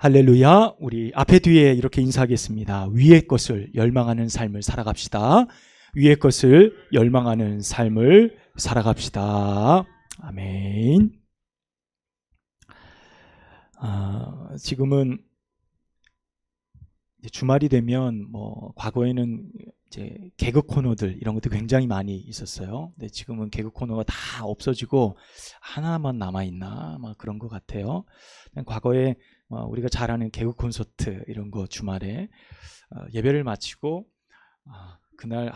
할렐루야. 우리 앞에 뒤에 이렇게 인사하겠습니다. 위의 것을 열망하는 삶을 살아갑시다. 위의 것을 열망하는 삶을 살아갑시다. 아멘. 지금은 주말이 되면 과거에는 이제 개그 코너들 이런 것도 굉장히 많이 있었어요. 근데 지금은 개그 코너가 다 없어지고 하나만 남아 있나 막 그런 것 같아요. 과거에 우리가 잘 아는 개그 콘서트 이런 거 주말에 예배를 마치고 그날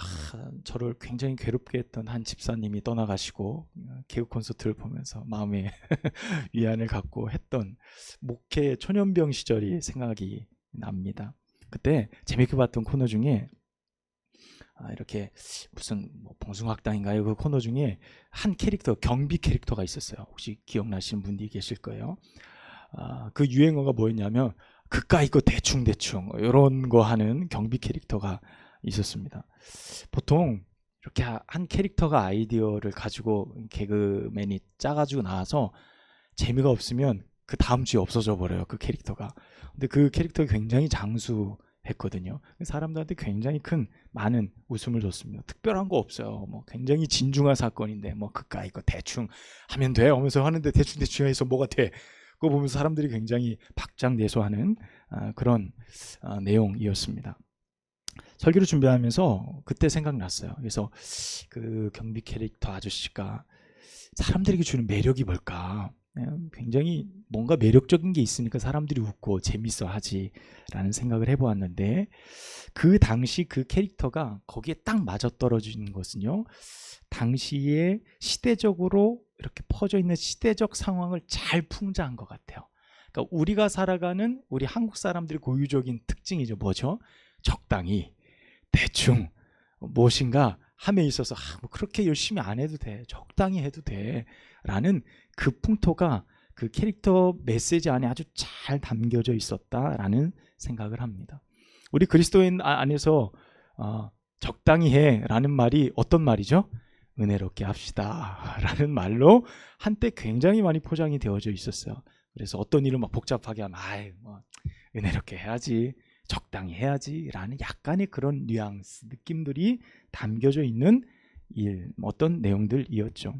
저를 굉장히 괴롭게 했던 한 집사님이 떠나가시고 개그 콘서트를 보면서 마음에 위안을 갖고 했던 목회 초년병 시절이 생각이 납니다. 그때 재밌게 봤던 코너 중에 이렇게 무슨 봉숭아학당인가요? 그 코너 중에 한 캐릭터, 경비 캐릭터가 있었어요. 혹시 기억나시는 분들이 계실 거예요. 그 유행어가 뭐였냐면 그까 이거 대충 이런 거 하는 경비 캐릭터가 있었습니다. 보통 이렇게 한 캐릭터가 아이디어를 가지고 개그맨이 짜가지고 나와서 재미가 없으면 그 다음 주에 없어져 버려요, 그 캐릭터가. 근데 그 캐릭터가 굉장히 장수했거든요. 사람들한테 굉장히 많은 웃음을 줬습니다. 특별한 거 없어요. 굉장히 진중한 사건인데 그까 이거 대충 하면 돼 하면서 하는데 대충 해서 뭐가 돼? 그거 보면서 사람들이 굉장히 박장대소하는 그런 내용이었습니다. 설교를 준비하면서 그때 생각났어요. 그래서 그 경비 캐릭터 아저씨가 사람들에게 주는 매력이 뭘까? 굉장히 뭔가 매력적인 게 있으니까 사람들이 웃고 재밌어 하지 라는 생각을 해보았는데, 그 당시 그 캐릭터가 거기에 딱 맞아떨어진 것은요, 당시에 시대적으로 이렇게 퍼져 있는 시대적 상황을 잘 풍자한 것 같아요. 그러니까 우리가 살아가는 우리 한국 사람들의 고유적인 특징이죠. 뭐죠? 적당히, 대충, 무엇인가 함에 있어서 그렇게 열심히 안 해도 돼, 적당히 해도 돼 라는 그 풍토가 그 캐릭터 메시지 안에 아주 잘 담겨져 있었다라는 생각을 합니다. 우리 그리스도인 안에서 적당히 해 라는 말이 어떤 말이죠? 은혜롭게 합시다 라는 말로 한때 굉장히 많이 포장이 되어져 있었어요. 그래서 어떤 일을 복잡하게 하면 은혜롭게 해야지, 적당히 해야지 라는 약간의 그런 뉘앙스, 느낌들이 담겨져 있는 어떤 내용들이었죠.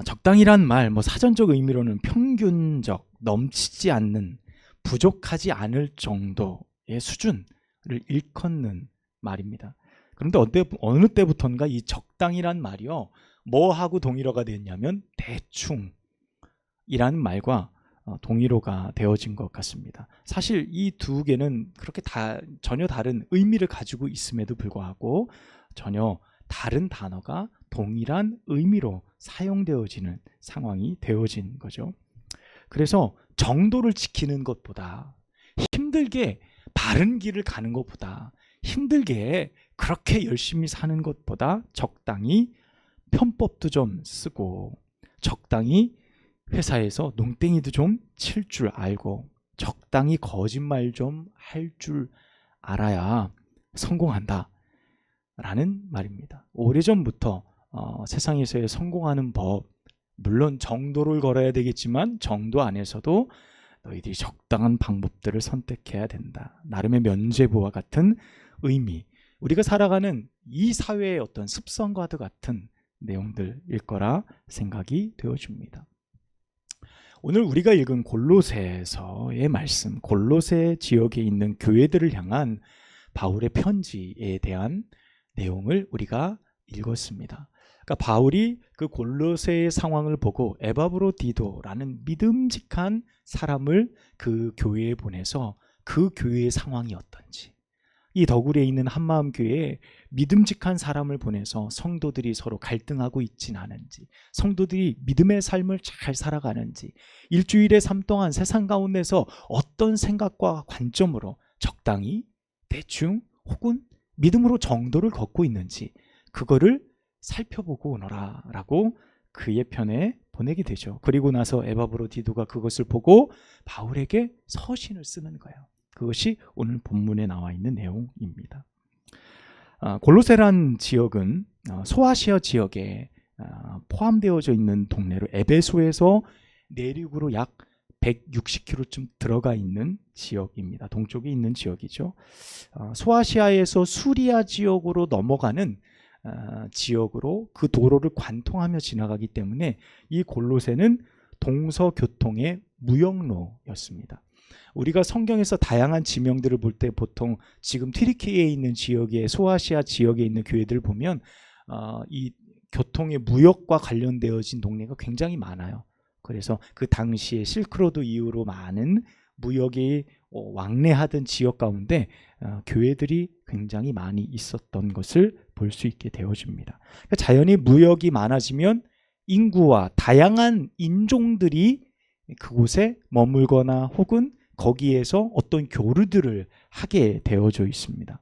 적당이란 말, 사전적 의미로는 평균적, 넘치지 않는, 부족하지 않을 정도의 수준을 일컫는 말입니다. 그런데 어느 때부턴가 이 적당이란 말이요, 뭐하고 동일어가 됐냐면 대충이라는 말과 동일어가 되어진 것 같습니다. 사실 이 두 개는 그렇게 전혀 다른 의미를 가지고 있음에도 불구하고 전혀 다른 단어가 동일한 의미로 사용되어지는 상황이 되어진 거죠. 그래서 정도를 지키는 것보다, 힘들게 바른 길을 가는 것보다, 힘들게 그렇게 열심히 사는 것보다 적당히 편법도 좀 쓰고, 적당히 회사에서 농땡이도 좀 칠 줄 알고, 적당히 거짓말 좀 할 줄 알아야 성공한다 라는 말입니다. 오래전부터 세상에서의 성공하는 법, 물론 정도를 걸어야 되겠지만 정도 안에서도 너희들이 적당한 방법들을 선택해야 된다, 나름의 면죄부와 같은 의미, 우리가 살아가는 이 사회의 어떤 습성과도 같은 내용들일 거라 생각이 되어집니다. 오늘 우리가 읽은 골로새서의 말씀, 골로새 지역에 있는 교회들을 향한 바울의 편지에 대한 내용을 우리가 읽었습니다. 그러니까 바울이 그 골로새의 상황을 보고 에바브로디도라는 믿음직한 사람을 그 교회에 보내서 그 교회의 상황이 어떤지, 이 더굴에 있는 한마음 교회에 믿음직한 사람을 보내서 성도들이 서로 갈등하고 있진 않은지, 성도들이 믿음의 삶을 잘 살아가는지, 일주일의 삶 동안 세상 가운데서 어떤 생각과 관점으로 적당히, 대충 혹은 믿음으로 정도를 걷고 있는지, 그거를 살펴보고 오너라 라고 그의 편에 보내게 되죠. 그리고 나서 에바브로디도가 그것을 보고 바울에게 서신을 쓰는 거예요. 그것이 오늘 본문에 나와 있는 내용입니다. 골로새란 지역은 소아시아 지역에 포함되어져 있는 동네로, 에베소에서 내륙으로 약 160km쯤 들어가 있는 지역입니다. 동쪽에 있는 지역이죠. 소아시아에서 수리아 지역으로 넘어가는 지역으로 그 도로를 관통하며 지나가기 때문에 이 골로새는 동서교통의 무역로였습니다. 우리가 성경에서 다양한 지명들을 볼 때 보통 지금 튀르키예에 있는 지역의 소아시아 지역에 있는 교회들을 보면 이 교통의 무역과 관련되어진 동네가 굉장히 많아요. 그래서 그 당시에 실크로드 이후로 많은 무역이 왕래하던 지역 가운데 교회들이 굉장히 많이 있었던 것을 볼 수 있게 되어집니다. 그러니까 자연히 무역이 많아지면 인구와 다양한 인종들이 그곳에 머물거나 혹은 거기에서 어떤 교류들을 하게 되어져 있습니다.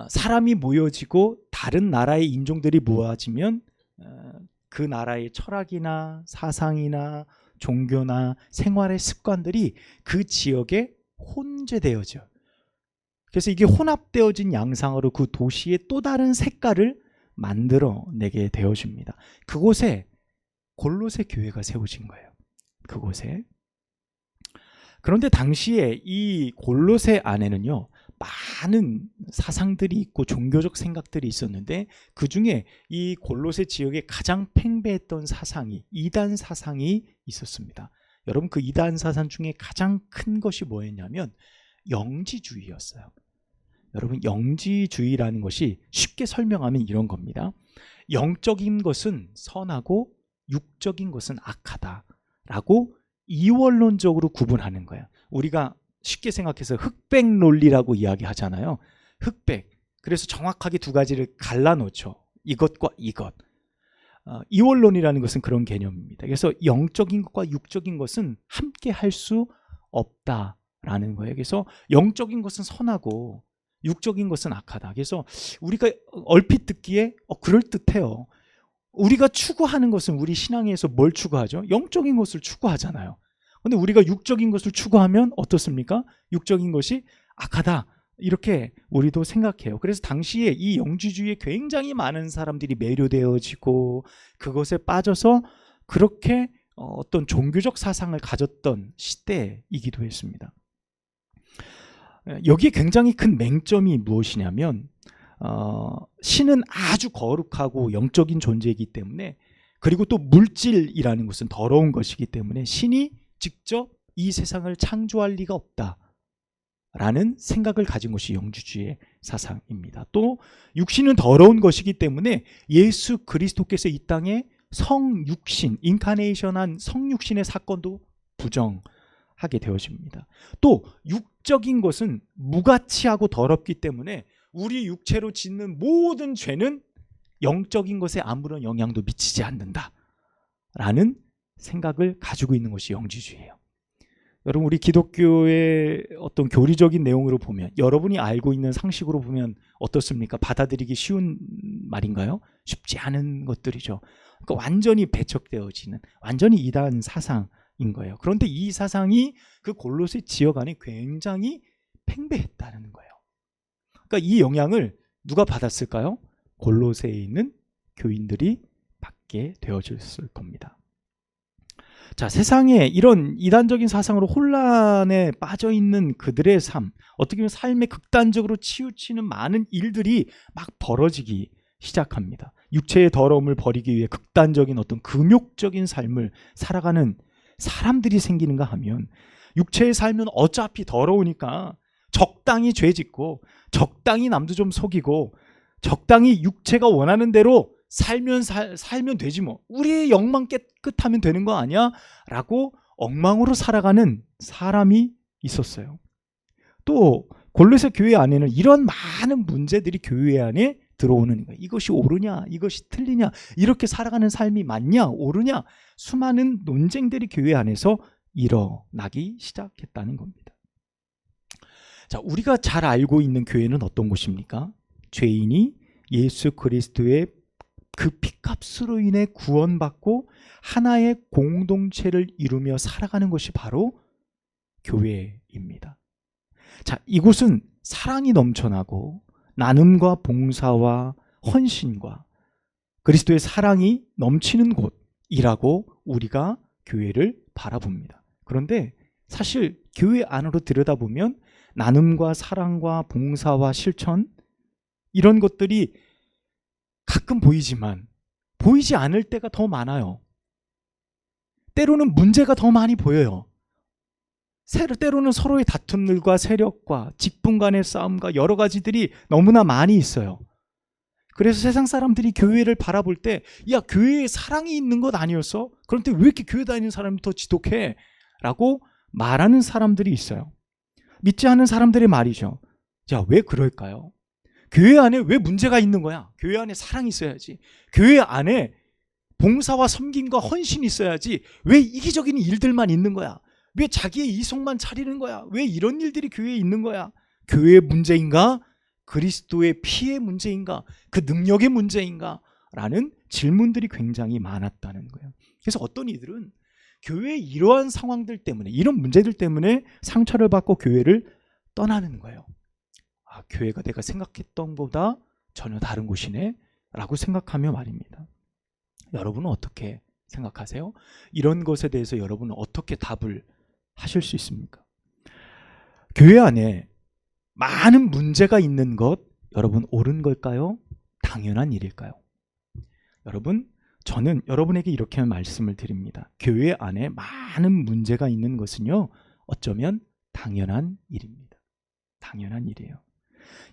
사람이 모여지고 다른 나라의 인종들이 모아지면 그 나라의 철학이나 사상이나 종교나 생활의 습관들이 그 지역에 혼재되어져요. 그래서 이게 혼합되어진 양상으로 그 도시의 또 다른 색깔을 만들어내게 되어집니다. 그곳에 골로새 교회가 세워진 거예요. 그곳에. 그런데 당시에 이 골로새 안에는요, 많은 사상들이 있고 종교적 생각들이 있었는데 그 중에 이 골로새 지역에 가장 팽배했던 사상이 이단 사상이 있었습니다. 여러분, 그 이단 사상 중에 가장 큰 것이 뭐였냐면 영지주의였어요. 여러분, 영지주의라는 것이 쉽게 설명하면 이런 겁니다. 영적인 것은 선하고 육적인 것은 악하다라고 이원론적으로 구분하는 거예요. 우리가 쉽게 생각해서 흑백 논리라고 이야기하잖아요. 흑백. 그래서 정확하게 두 가지를 갈라놓죠. 이것과 이것. 이원론이라는 것은 그런 개념입니다. 그래서 영적인 것과 육적인 것은 함께 할 수 없다라는 거예요. 그래서 영적인 것은 선하고 육적인 것은 악하다. 그래서 우리가 얼핏 듣기에 그럴듯해요. 우리가 추구하는 것은 우리 신앙에서 뭘 추구하죠? 영적인 것을 추구하잖아요. 근데 우리가 육적인 것을 추구하면 어떻습니까? 육적인 것이 악하다. 이렇게 우리도 생각해요. 그래서 당시에 이 영지주의에 굉장히 많은 사람들이 매료되어지고 그것에 빠져서 그렇게 어떤 종교적 사상을 가졌던 시대이기도 했습니다. 여기에 굉장히 큰 맹점이 무엇이냐면 신은 아주 거룩하고 영적인 존재이기 때문에, 그리고 또 물질이라는 것은 더러운 것이기 때문에 신이 직접 이 세상을 창조할 리가 없다라는 생각을 가진 것이 영지주의의 사상입니다. 또 육신은 더러운 것이기 때문에 예수 그리스도께서 이 땅에 성육신, 인카네이션한 성육신의 사건도 부정하게 되어집니다. 또 육적인 것은 무가치하고 더럽기 때문에 우리 육체로 짓는 모든 죄는 영적인 것에 아무런 영향도 미치지 않는다라는 생각을 가지고 있는 것이 영지주의예요. 여러분, 우리 기독교의 어떤 교리적인 내용으로 보면, 여러분이 알고 있는 상식으로 보면 어떻습니까? 받아들이기 쉬운 말인가요? 쉽지 않은 것들이죠. 그러니까 완전히 배척되어지는, 완전히 이단 사상인 거예요. 그런데 이 사상이 그 골로새 지역 안에 굉장히 팽배했다는 거예요. 그러니까 이 영향을 누가 받았을까요? 골로새에 있는 교인들이 받게 되어졌을 겁니다. 자, 세상에 이런 이단적인 사상으로 혼란에 빠져 있는 그들의 삶, 어떻게 보면 삶에 극단적으로 치우치는 많은 일들이 막 벌어지기 시작합니다. 육체의 더러움을 버리기 위해 극단적인 어떤 금욕적인 삶을 살아가는 사람들이 생기는가 하면, 육체의 삶은 어차피 더러우니까 적당히 죄 짓고 적당히 남도 좀 속이고 적당히 육체가 원하는 대로 살면 되지 뭐, 우리의 영만 깨끗하면 되는 거 아니야? 라고 엉망으로 살아가는 사람이 있었어요. 또 골로새 교회 안에는 이런 많은 문제들이 교회 안에 들어오는 거예요. 이것이 옳으냐, 이것이 틀리냐, 이렇게 살아가는 삶이 맞냐, 옳으냐, 수많은 논쟁들이 교회 안에서 일어나기 시작했다는 겁니다. 자, 우리가 잘 알고 있는 교회는 어떤 곳입니까? 죄인이 예수 그리스도의 그 피값으로 인해 구원받고 하나의 공동체를 이루며 살아가는 것이 바로 교회입니다. 자, 이곳은 사랑이 넘쳐나고 나눔과 봉사와 헌신과 그리스도의 사랑이 넘치는 곳이라고 우리가 교회를 바라봅니다. 그런데 사실 교회 안으로 들여다보면 나눔과 사랑과 봉사와 실천, 이런 것들이 가끔 보이지만 보이지 않을 때가 더 많아요. 때로는 문제가 더 많이 보여요. 때로는 서로의 다툼들과 세력과 직분 간의 싸움과 여러 가지들이 너무나 많이 있어요. 그래서 세상 사람들이 교회를 바라볼 때, 야, 교회에 사랑이 있는 것 아니었어? 그런데 왜 이렇게 교회 다니는 사람이 더 지독해? 라고 말하는 사람들이 있어요. 믿지 않는 사람들의 말이죠. 자, 왜 그럴까요? 교회 안에 왜 문제가 있는 거야? 교회 안에 사랑이 있어야지. 교회 안에 봉사와 섬김과 헌신이 있어야지. 왜 이기적인 일들만 있는 거야? 왜 자기의 이성만 차리는 거야? 왜 이런 일들이 교회에 있는 거야? 교회의 문제인가? 그리스도의 피의 문제인가? 그 능력의 문제인가? 라는 질문들이 굉장히 많았다는 거예요. 그래서 어떤 이들은 교회의 이러한 상황들 때문에, 이런 문제들 때문에 상처를 받고 교회를 떠나는 거예요. 아, 교회가 내가 생각했던 것보다 전혀 다른 곳이네 라고 생각하며 말입니다. 여러분은 어떻게 생각하세요? 이런 것에 대해서 여러분은 어떻게 답을 하실 수 있습니까? 교회 안에 많은 문제가 있는 것, 여러분 옳은 걸까요? 당연한 일일까요? 여러분, 저는 여러분에게 이렇게 말씀을 드립니다. 교회 안에 많은 문제가 있는 것은요, 어쩌면 당연한 일입니다. 당연한 일이에요.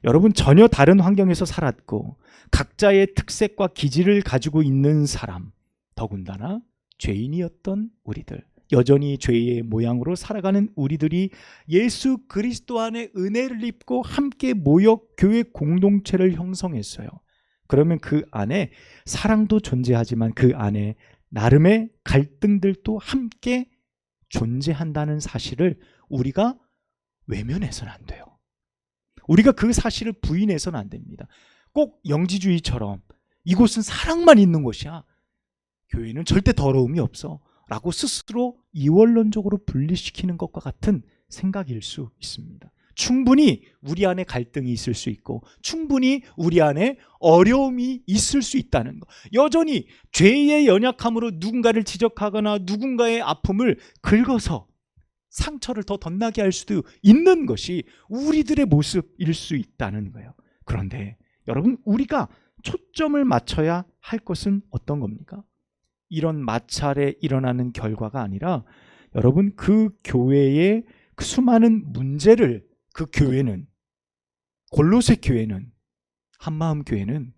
여러분, 전혀 다른 환경에서 살았고 각자의 특색과 기질을 가지고 있는 사람, 더군다나 죄인이었던 우리들, 여전히 죄의 모양으로 살아가는 우리들이 예수 그리스도 안에 은혜를 입고 함께 모여 교회 공동체를 형성했어요. 그러면 그 안에 사랑도 존재하지만 그 안에 나름의 갈등들도 함께 존재한다는 사실을 우리가 외면해서는 안 돼요. 우리가 그 사실을 부인해서는 안 됩니다. 꼭 영지주의처럼 이곳은 사랑만 있는 곳이야, 교회는 절대 더러움이 없어 라고 스스로 이원론적으로 분리시키는 것과 같은 생각일 수 있습니다. 충분히 우리 안에 갈등이 있을 수 있고 충분히 우리 안에 어려움이 있을 수 있다는 것, 여전히 죄의 연약함으로 누군가를 지적하거나 누군가의 아픔을 긁어서 상처를 더 덧나게 할 수도 있는 것이 우리들의 모습일 수 있다는 거예요. 그런데 여러분, 우리가 초점을 맞춰야 할 것은 어떤 겁니까? 이런 마찰에 일어나는 결과가 아니라, 여러분, 그 교회의 그 수많은 문제를 그 교회는, 골로새 교회는, 한마음 교회는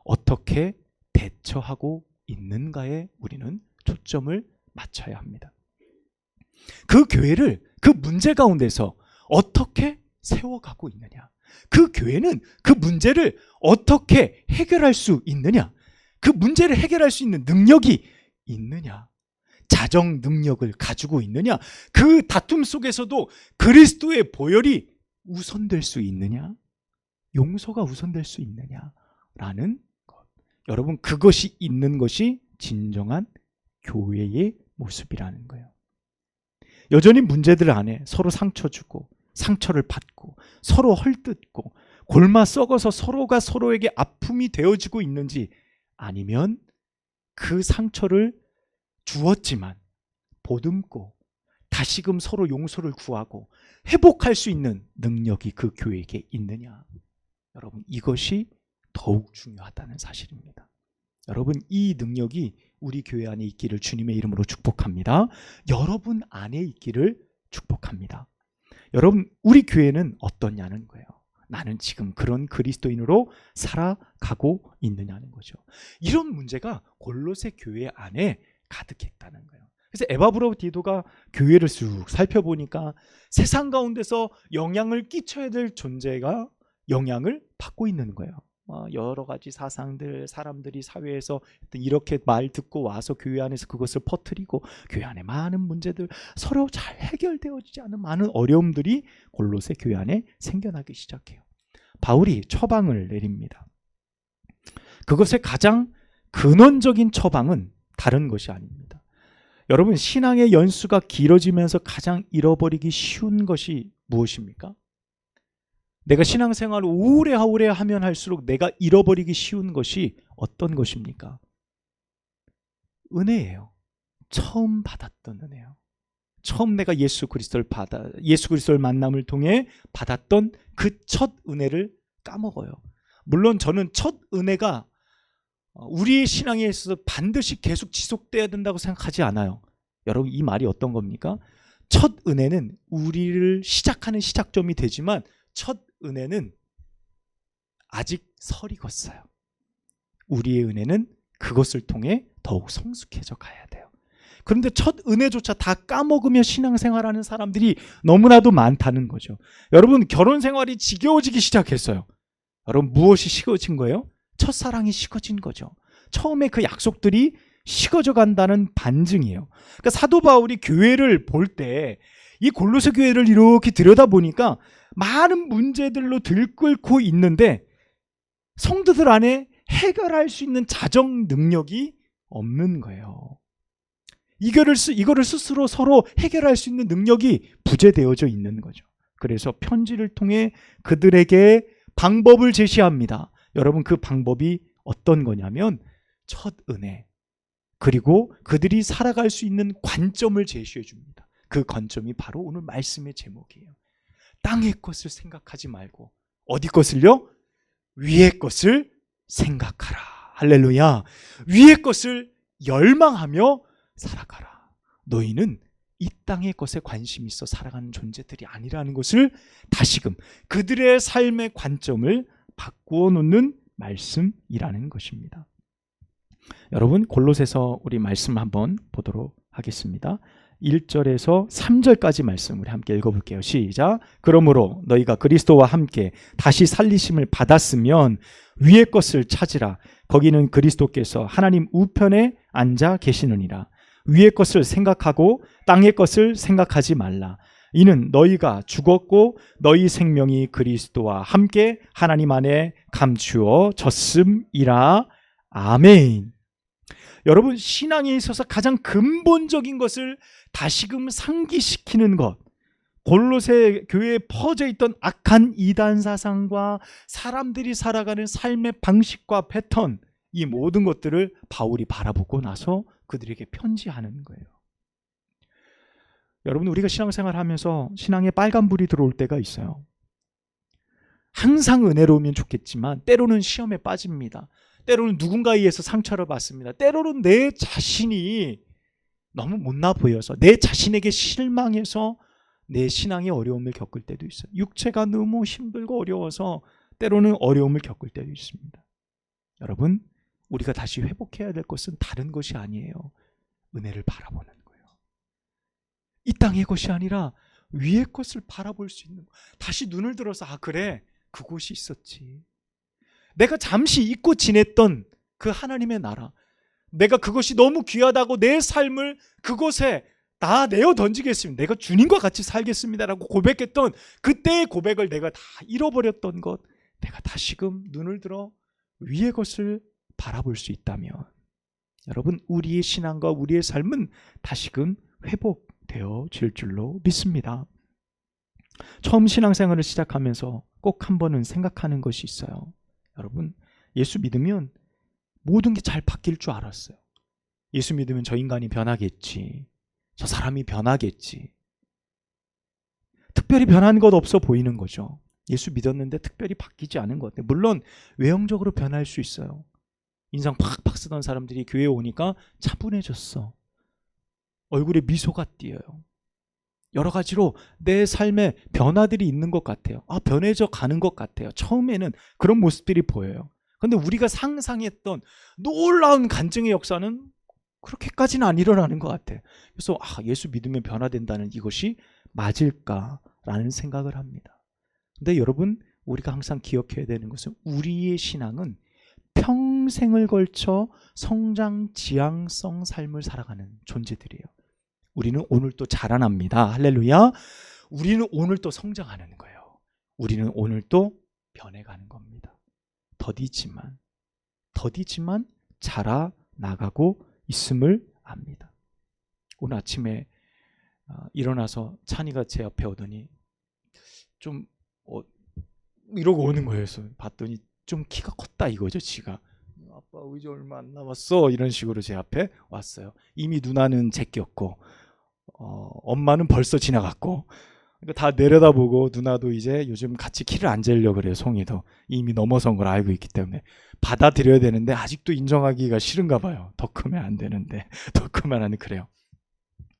어떻게 대처하고 있는가에 우리는 초점을 맞춰야 합니다. 그 교회를 그 문제 가운데서 어떻게 세워가고 있느냐, 그 교회는 그 문제를 어떻게 해결할 수 있느냐, 그 문제를 해결할 수 있는 능력이 있느냐, 자정 능력을 가지고 있느냐, 그 다툼 속에서도 그리스도의 보혈이 우선될 수 있느냐, 용서가 우선될 수 있느냐라는 것, 여러분, 그것이 있는 것이 진정한 교회의 모습이라는 거예요. 여전히 문제들 안에 서로 상처 주고 상처를 받고 서로 헐뜯고 골마 썩어서 서로가 서로에게 아픔이 되어지고 있는지, 아니면 그 상처를 주었지만 보듬고 다시금 서로 용서를 구하고 회복할 수 있는 능력이 그 교회에게 있느냐, 여러분, 이것이 더욱 중요하다는 사실입니다. 여러분, 이 능력이 우리 교회 안에 있기를 주님의 이름으로 축복합니다. 여러분 안에 있기를 축복합니다. 여러분, 우리 교회는 어떠냐는 거예요. 나는 지금 그런 그리스도인으로 살아가고 있느냐는 거죠. 이런 문제가 골로새 교회 안에 가득했다는 거예요. 그래서 에바브로디도가 교회를 쭉 살펴보니까 세상 가운데서 영향을 끼쳐야 될 존재가 영향을 받고 있는 거예요. 여러 가지 사상들, 사람들이 사회에서 이렇게 말 듣고 와서 교회 안에서 그것을 퍼뜨리고 교회 안에 많은 문제들, 서로 잘 해결되어지지 않은 많은 어려움들이 골로새 교회 안에 생겨나기 시작해요. 바울이 처방을 내립니다. 그것의 가장 근원적인 처방은 다른 것이 아닙니다. 여러분, 신앙의 연수가 길어지면서 가장 잃어버리기 쉬운 것이 무엇입니까? 내가 신앙생활을 오래 하면 할수록 내가 잃어버리기 쉬운 것이 어떤 것입니까? 은혜예요. 처음 받았던 은혜요. 처음 내가 예수 그리스도를 만남을 통해 받았던 그 첫 은혜를 까먹어요. 물론 저는 첫 은혜가 우리의 신앙에 있어서 반드시 계속 지속돼야 된다고 생각하지 않아요. 여러분, 이 말이 어떤 겁니까? 첫 은혜는 우리를 시작하는 시작점이 되지만 첫 은혜는 아직 설익었어요. 우리의 은혜는 그것을 통해 더욱 성숙해져 가야 돼요. 그런데 첫 은혜조차 다 까먹으며 신앙생활하는 사람들이 너무나도 많다는 거죠. 여러분, 결혼 생활이 지겨워지기 시작했어요. 여러분, 무엇이 식어진 거예요? 첫사랑이 식어진 거죠. 처음에 그 약속들이 식어져 간다는 반증이에요. 그러니까 사도 바울이 교회를 볼 때 이 골로새 교회를 이렇게 들여다보니까 많은 문제들로 들끓고 있는데 성도들 안에 해결할 수 있는 자정 능력이 없는 거예요. 이거를 스스로 서로 해결할 수 있는 능력이 부재되어져 있는 거죠. 그래서 편지를 통해 그들에게 방법을 제시합니다. 여러분, 그 방법이 어떤 거냐면 첫 은혜, 그리고 그들이 살아갈 수 있는 관점을 제시해 줍니다. 그 관점이 바로 오늘 말씀의 제목이에요. 땅의 것을 생각하지 말고 어디 것을요? 위의 것을 생각하라. 할렐루야. 위의 것을 열망하며 살아가라. 너희는 이 땅의 것에 관심이 있어 살아가는 존재들이 아니라는 것을 다시금 그들의 삶의 관점을 바꾸어 놓는 말씀이라는 것입니다. 여러분, 골로새서 우리 말씀 한번 보도록 하겠습니다. 1절에서 3절까지 말씀 우리 함께 읽어볼게요. 시작. 그러므로 너희가 그리스도와 함께 다시 살리심을 받았으면 위의 것을 찾으라. 거기는 그리스도께서 하나님 우편에 앉아 계시느니라. 위의 것을 생각하고 땅의 것을 생각하지 말라. 이는 너희가 죽었고 너희 생명이 그리스도와 함께 하나님 안에 감추어졌음이라. 아멘. 여러분, 신앙에 있어서 가장 근본적인 것을 다시금 상기시키는 것, 골로새 교회에 퍼져 있던 악한 이단 사상과 사람들이 살아가는 삶의 방식과 패턴, 이 모든 것들을 바울이 바라보고 나서 그들에게 편지하는 거예요. 여러분, 우리가 신앙생활하면서 신앙에 빨간불이 들어올 때가 있어요. 항상 은혜로우면 좋겠지만 때로는 시험에 빠집니다. 때로는 누군가에 의해서 상처를 받습니다. 때로는 내 자신이 너무 못나 보여서 내 자신에게 실망해서 내 신앙의 어려움을 겪을 때도 있어요. 육체가 너무 힘들고 어려워서 때로는 어려움을 겪을 때도 있습니다. 여러분, 우리가 다시 회복해야 될 것은 다른 것이 아니에요. 은혜를 바라보는 거예요. 이 땅의 것이 아니라 위의 것을 바라볼 수 있는, 다시 눈을 들어서 그래, 그곳이 있었지. 내가 잠시 잊고 지냈던 그 하나님의 나라, 내가 그것이 너무 귀하다고 내 삶을 그곳에 다 내어 던지겠습니다. 내가 주님과 같이 살겠습니다라고 고백했던 그때의 고백을 내가 다 잃어버렸던 것, 내가 다시금 눈을 들어 위의 것을 바라볼 수 있다면 여러분, 우리의 신앙과 우리의 삶은 다시금 회복되어질 줄로 믿습니다. 처음 신앙생활을 시작하면서 꼭 한 번은 생각하는 것이 있어요. 여러분, 예수 믿으면 모든 게 잘 바뀔 줄 알았어요. 예수 믿으면 저 인간이 변하겠지, 저 사람이 변하겠지. 특별히 변한 것 없어 보이는 거죠. 예수 믿었는데 특별히 바뀌지 않은 것 같아요. 물론 외형적으로 변할 수 있어요. 인상 팍팍 쓰던 사람들이 교회에 오니까 차분해졌어. 얼굴에 미소가 띄어요. 여러 가지로 내 삶에 변화들이 있는 것 같아요. 변해져 가는 것 같아요. 처음에는 그런 모습들이 보여요. 그런데 우리가 상상했던 놀라운 간증의 역사는 그렇게까지는 안 일어나는 것 같아요. 그래서 예수 믿으면 변화된다는 이것이 맞을까라는 생각을 합니다. 근데 여러분, 우리가 항상 기억해야 되는 것은 우리의 신앙은 평생을 걸쳐 성장 지향성 삶을 살아가는 존재들이에요. 우리는 오늘 또 자라납니다. 할렐루야. 우리는 오늘 또 성장하는 거예요. 우리는 오늘 또 변해가는 겁니다. 더디지만 자라나가고 있음을 압니다. 오늘 아침에 일어나서 찬이가 제 옆에 오더니 좀 이러고 오는 거예요. 그래서 봤더니 좀 키가 컸다 이거죠. 지가 아빠 이제 얼마 안 남았어 이런 식으로 제 앞에 왔어요. 이미 누나는 제꼈고 엄마는 벌써 지나갔고, 그러니까 다 내려다보고 누나도 이제 요즘 같이 키를 안 재려고 그래요. 송이도 이미 넘어선 걸 알고 있기 때문에 받아들여야 되는데 아직도 인정하기가 싫은가 봐요. 더 크면 안 되는데 더 크면 안 돼. 그래요.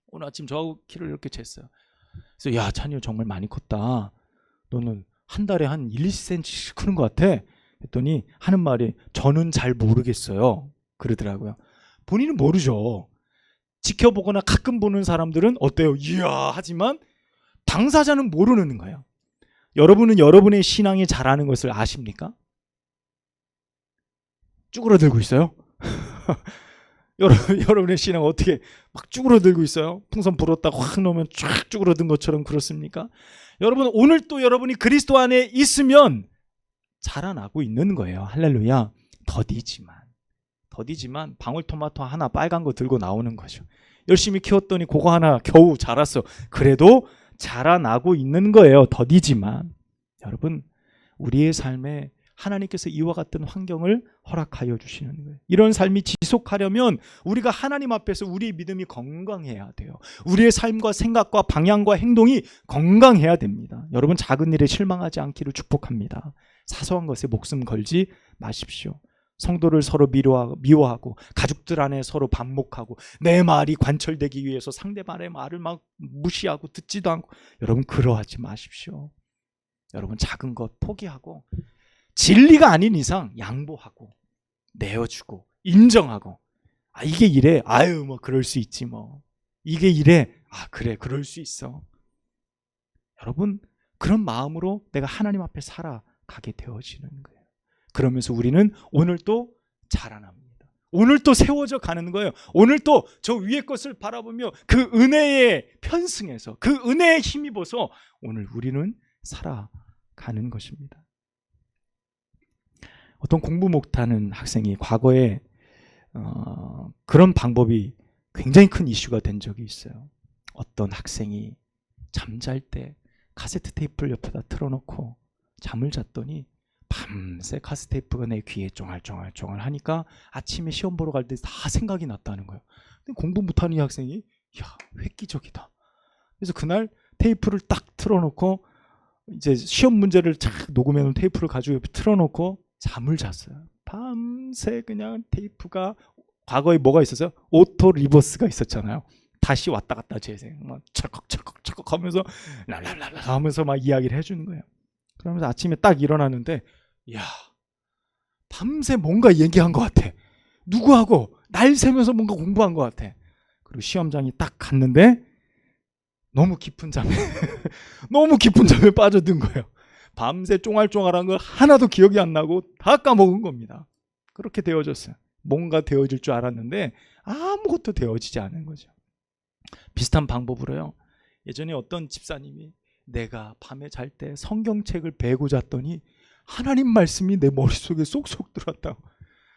오늘 아침 저하고 키를 이렇게 쟀어요. 그래서 야, 찬이 정말 많이 컸다. 너는 한 달에 한 1, 2cm씩 크는 것 같아. 했더니 하는 말이 저는 잘 모르겠어요. 그러더라고요. 본인은 모르죠. 지켜보거나 가끔 보는 사람들은 어때요? 이야 하지만 당사자는 모르는 거예요. 여러분은 여러분의 신앙이 자라는 것을 아십니까? 쭈그러들고 있어요? 여러분의 신앙 어떻게 막 쭈그러들고 있어요? 풍선 불었다가 확 넣으면 쫙 쭈그러든 것처럼 그렇습니까? 여러분 오늘 또 여러분이 그리스도 안에 있으면 자라나고 있는 거예요. 할렐루야. 더디지만 방울토마토 하나 빨간 거 들고 나오는 거죠. 열심히 키웠더니 그거 하나 겨우 자랐어. 그래도 자라나고 있는 거예요. 더디지만. 여러분 우리의 삶에 하나님께서 이와 같은 환경을 허락하여 주시는 거예요. 이런 삶이 지속하려면 우리가 하나님 앞에서 우리의 믿음이 건강해야 돼요. 우리의 삶과 생각과 방향과 행동이 건강해야 됩니다. 여러분 작은 일에 실망하지 않기를 축복합니다. 사소한 것에 목숨 걸지 마십시오. 성도를 서로 미워하고 가족들 안에 서로 반목하고 내 말이 관철되기 위해서 상대방의 말을 막 무시하고 듣지도 않고 여러분 그러하지 마십시오. 여러분 작은 것 포기하고 진리가 아닌 이상 양보하고 내어주고 인정하고 이게 이래 아유 뭐 그럴 수 있지 뭐 이게 이래 그래 그럴 수 있어. 여러분 그런 마음으로 내가 하나님 앞에 살아가게 되어지는 거예요. 그러면서 우리는 오늘 또 자라납니다. 오늘 또 세워져 가는 거예요. 오늘 또 저 위의 것을 바라보며 그 은혜에 편승해서 그 은혜에 힘입어서 오늘 우리는 살아가는 것입니다. 어떤 공부 못하는 학생이 과거에 그런 방법이 굉장히 큰 이슈가 된 적이 있어요. 어떤 학생이 잠잘 때 카세트 테이프를 옆에다 틀어놓고 잠을 잤더니 밤새 카세트 테이프가 내 귀에 쫑알쫑알 하니까 아침에 시험 보러 갈 때 다 생각이 났다는 거예요. 근데 공부 못하는 이 학생이 획기적이다. 그래서 그날 테이프를 딱 틀어놓고 이제 시험 문제를 착 녹음해놓은 테이프를 가지고 옆에 틀어놓고 잠을 잤어요. 밤새 그냥 테이프가 과거에 뭐가 있었어요? 오토 리버스가 있었잖아요. 다시 왔다 갔다 재생 막 찰컥 하면서 랄랄랄라 하면서 막 이야기를 해주는 거예요. 그러면서 아침에 딱 일어났는데 밤새 뭔가 얘기한 것 같아. 누구하고 날 새면서 뭔가 공부한 것 같아. 그리고 시험장이 딱 갔는데 너무 깊은 잠에 빠져든 거예요. 밤새 쫑알쫑알한 걸 하나도 기억이 안 나고 다 까먹은 겁니다. 그렇게 되어졌어요. 뭔가 되어질 줄 알았는데 아무것도 되어지지 않은 거죠. 비슷한 방법으로요. 예전에 어떤 집사님이 내가 밤에 잘 때 성경책을 베고 잤더니 하나님 말씀이 내 머릿속에 쏙쏙 들어왔다고.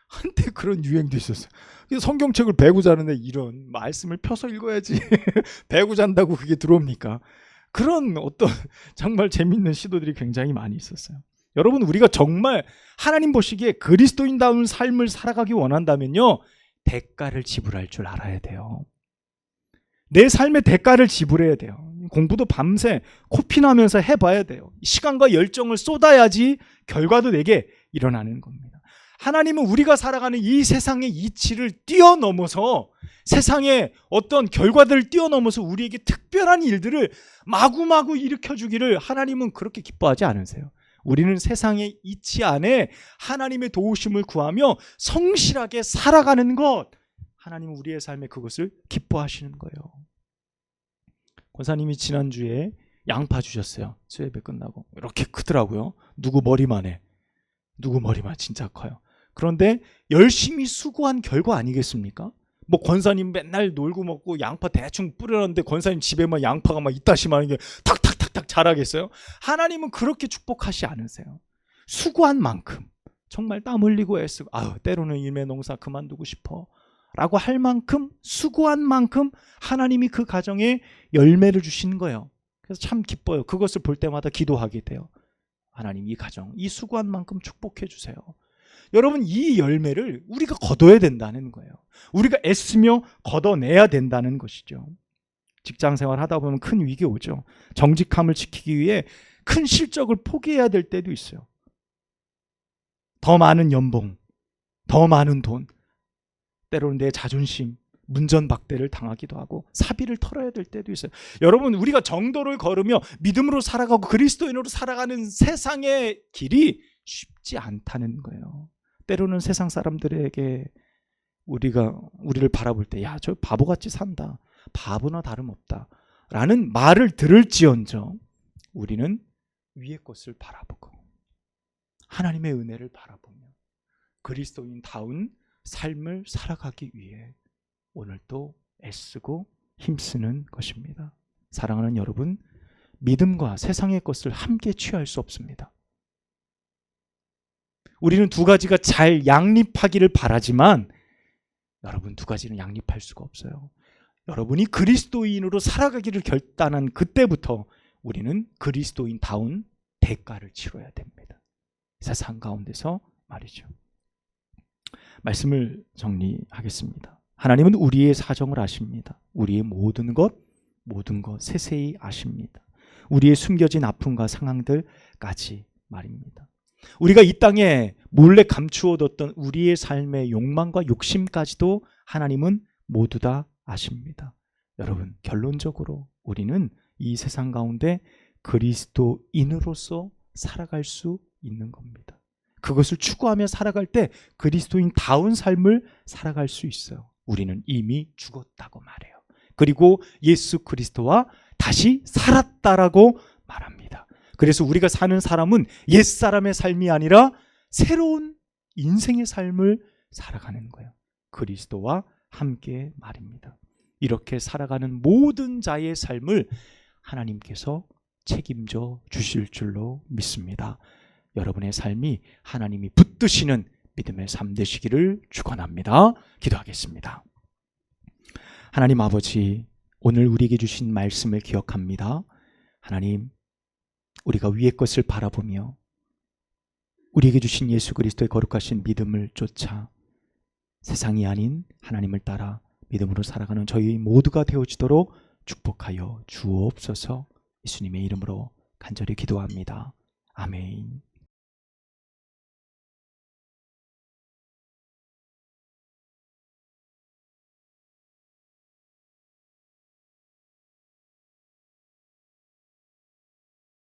한때 그런 유행도 있었어요. 그래서 성경책을 베고 자는데 이런 말씀을 펴서 읽어야지 베고 잔다고 그게 들어옵니까? 그런 어떤 정말 재밌는 시도들이 굉장히 많이 있었어요. 여러분 우리가 정말 하나님 보시기에 그리스도인다운 삶을 살아가기 원한다면요 대가를 지불할 줄 알아야 돼요. 내 삶의 대가를 지불해야 돼요. 공부도 밤새 코피나면서 해봐야 돼요. 시간과 열정을 쏟아야지 결과도 내게 일어나는 겁니다. 하나님은 우리가 살아가는 이 세상의 이치를 뛰어넘어서 세상의 어떤 결과들을 뛰어넘어서 우리에게 특별한 일들을 마구마구 일으켜주기를 하나님은 그렇게 기뻐하지 않으세요. 우리는 세상의 이치 안에 하나님의 도우심을 구하며 성실하게 살아가는 것, 하나님은 우리의 삶에 그것을 기뻐하시는 거예요. 권사님이 지난주에 양파 주셨어요. 수예배 끝나고 이렇게 크더라고요. 누구 머리만 진짜 커요. 그런데 열심히 수고한 결과 아니겠습니까? 뭐 권사님 맨날 놀고 먹고 양파 대충 뿌려놨는데 권사님 집에만 양파가 막 이따시만 게 탁탁탁탁 자라겠어요? 하나님은 그렇게 축복하지 않으세요. 수고한 만큼 정말 땀 흘리고 애쓰고 때로는 일매 농사 그만두고 싶어 라고 할 만큼 수고한 만큼 하나님이 그 가정에 열매를 주시는 거예요. 그래서 참 기뻐요. 그것을 볼 때마다 기도하게 돼요. 하나님 이 가정 이 수고한 만큼 축복해 주세요. 여러분 이 열매를 우리가 거둬야 된다는 거예요. 우리가 애쓰며 걷어내야 된다는 것이죠. 직장 생활 하다 보면 큰 위기 오죠. 정직함을 지키기 위해 큰 실적을 포기해야 될 때도 있어요. 더 많은 연봉, 더 많은 돈, 때로는 내 자존심, 문전박대를 당하기도 하고 사비를 털어야 될 때도 있어요. 여러분, 우리가 정도를 걸으며 믿음으로 살아가고 그리스도인으로 살아가는 세상의 길이 쉽지 않다는 거예요. 때로는 세상 사람들에게 우리를 바라볼 때, 야, 저 바보같이 산다, 바보나 다름없다 라는 말을 들을지언정 우리는 위의 것을 바라보고 하나님의 은혜를 바라보며 그리스도인다운 삶을 살아가기 위해 오늘도 애쓰고 힘쓰는 것입니다. 사랑하는 여러분, 믿음과 세상의 것을 함께 취할 수 없습니다. 우리는 두 가지가 잘 양립하기를 바라지만 여러분, 두 가지는 양립할 수가 없어요. 여러분이 그리스도인으로 살아가기를 결단한 그때부터 우리는 그리스도인다운 대가를 치러야 됩니다. 세상 가운데서 말이죠. 말씀을 정리하겠습니다. 하나님은 우리의 사정을 아십니다. 우리의 모든 것 세세히 아십니다. 우리의 숨겨진 아픔과 상황들까지 말입니다. 우리가 이 땅에 몰래 감추어뒀던 우리의 삶의 욕망과 욕심까지도 하나님은 모두 다 아십니다. 여러분, 결론적으로 우리는 이 세상 가운데 그리스도인으로서 살아갈 수 있는 겁니다. 그것을 추구하며 살아갈 때 그리스도인다운 삶을 살아갈 수 있어요. 우리는 이미 죽었다고 말해요. 그리고 예수 그리스도와 다시 살았다라고 말합니다. 그래서 우리가 사는 사람은 옛사람의 삶이 아니라 새로운 인생의 삶을 살아가는 거예요. 그리스도와 함께 말입니다. 이렇게 살아가는 모든 자의 삶을 하나님께서 책임져 주실 줄로 믿습니다. 여러분의 삶이 하나님이 붙드시는 믿음의 삶 되시기를 축원합니다. 기도하겠습니다. 하나님 아버지, 오늘 우리에게 주신 말씀을 기억합니다. 하나님, 우리가 위의 것을 바라보며 우리에게 주신 예수 그리스도의 거룩하신 믿음을 쫓아 세상이 아닌 하나님을 따라 믿음으로 살아가는 저희 모두가 되어지도록 축복하여 주옵소서. 예수님의 이름으로 간절히 기도합니다. 아멘.